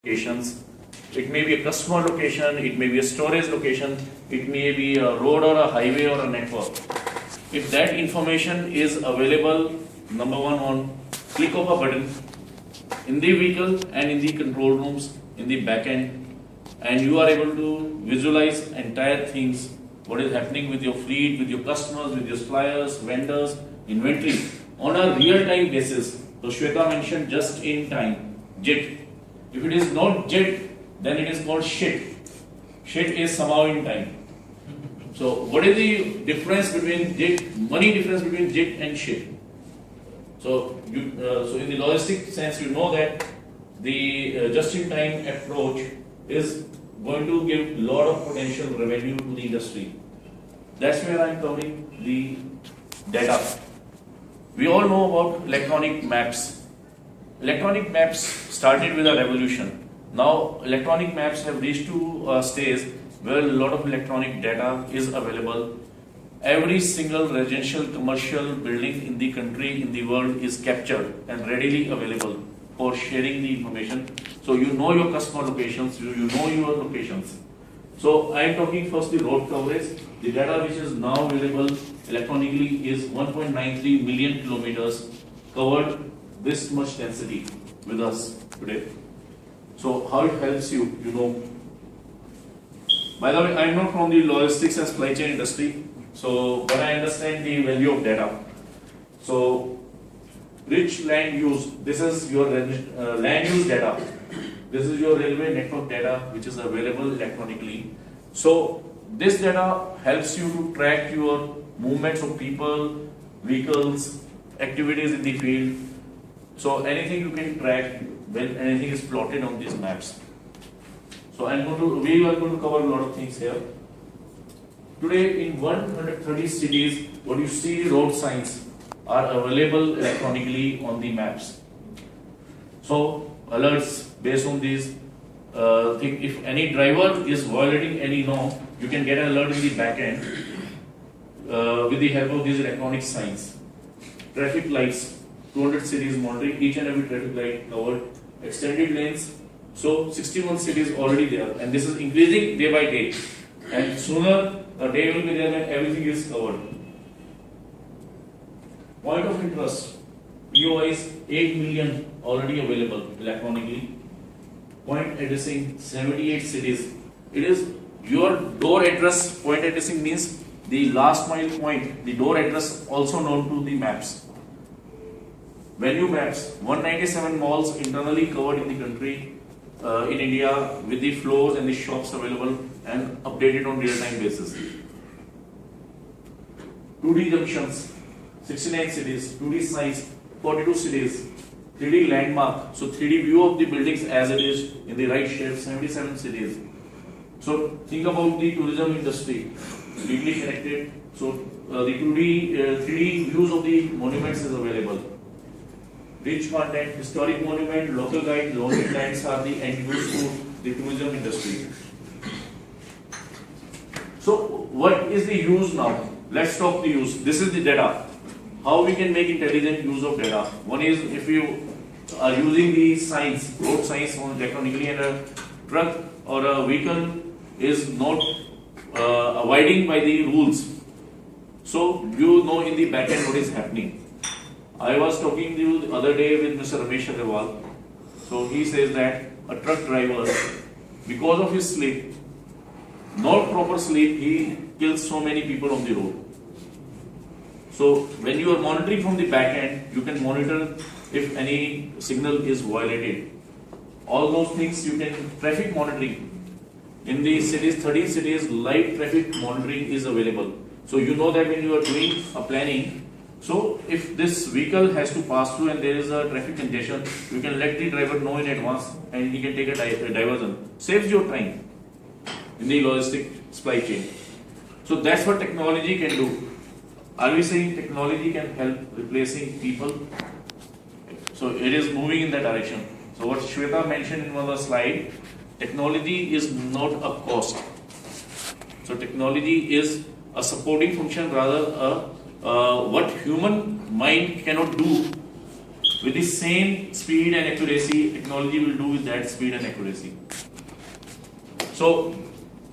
locations. It may be a customer location, it may be a storage location, it may be a road or a highway or a network. If that information is available, number one, on click of a button in the vehicle and in the control rooms in the back end, and you are able to visualize entire things, what is happening with your fleet, with your customers, with your suppliers, vendors, inventory on a real-time basis. So Shweta mentioned just in time, JIT. If it is not JIT, then it is called SHIT. SHIT is somehow in time. So what is the difference between JIT, money difference between JIT and SHIT? So so in the logistic sense, you know that the just-in-time approach is going to give lot of potential revenue to the industry. That's where I am covering the data. We all know about electronic maps. Electronic maps started with a revolution. Now electronic maps have reached to a stage where a lot of electronic data is available. Every single residential commercial building in the country, in the world is captured and readily available for sharing the information. So you know your customer locations, you know your locations. So I am talking first the road coverage. The data which is now available electronically is 1.93 million kilometers covered, this much density with us today. So how it helps you, you know. By the way, I am not from the logistics and supply chain industry, so but I understand the value of data. So rich land use, this is your land use data. This is your railway network data which is available electronically. So this data helps you to track your movements of people, vehicles, activities in the field. So anything you can track when anything is plotted on these maps. So we are going to cover a lot of things here. Today in 130 cities, what you see road signs are available electronically on the maps. So alerts based on these if any driver is violating any norm, you can get an alert in the back end with the help of these electronic signs. Traffic lights, 200 cities monitoring each and every traffic light covered. Extended lanes, so 61 cities already there, and this is increasing day by day, and sooner a day will be there when everything is covered. Point of interest, POIs 8 million already available electronically. Point addressing 78 cities. It is your door address. Point addressing means the last mile point, the door address also known to the maps. Value maps, 197 malls internally covered in the country, in India, with the floors and the shops available and updated on real-time basis. 2D junctions, 69 cities, 2D sites, 42 cities, 3D landmark, so 3D view of the buildings as it is in the right shape, 77 cities. So think about the tourism industry, deeply connected. So the 3D views of the monuments is available. Rich content, historic monument, local guide, lonely lands are the end use to the tourism industry. So what is the use now? Let's talk the use. This is the data. How we can make intelligent use of data? One is if you are using the signs, road signs electronically, and a truck or a vehicle is not abiding by the rules. So you know in the back end what is happening. I was talking to you the other day with Mr. Ramesh Agarwal. So he says that a truck driver, because of his sleep, not proper sleep, he kills so many people on the road. So when you are monitoring from the back end, you can monitor if any signal is violated. All those things you can, traffic monitoring. In the cities, 13 cities, live traffic monitoring is available. So you know that when you are doing a planning, so if this vehicle has to pass through and there is a traffic congestion, you can let the driver know in advance and he can take a diversion. Saves your time in the logistic supply chain. So that's what technology can do. Are we saying technology can help replacing people? So it is moving in that direction. So what Shweta mentioned in one of the slide, technology is not a cost. So technology is a supporting function, rather what human mind cannot do, with the same speed and accuracy, technology will do with that speed and accuracy. So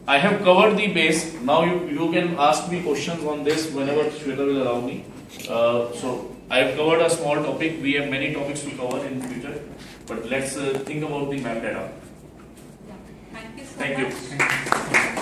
I have covered the base. Now you can ask me questions on this whenever Shweta will allow me. So I have covered a small topic. We have many topics to cover in future, but let's think about the map data. Yeah. Thank you so Thank much. you.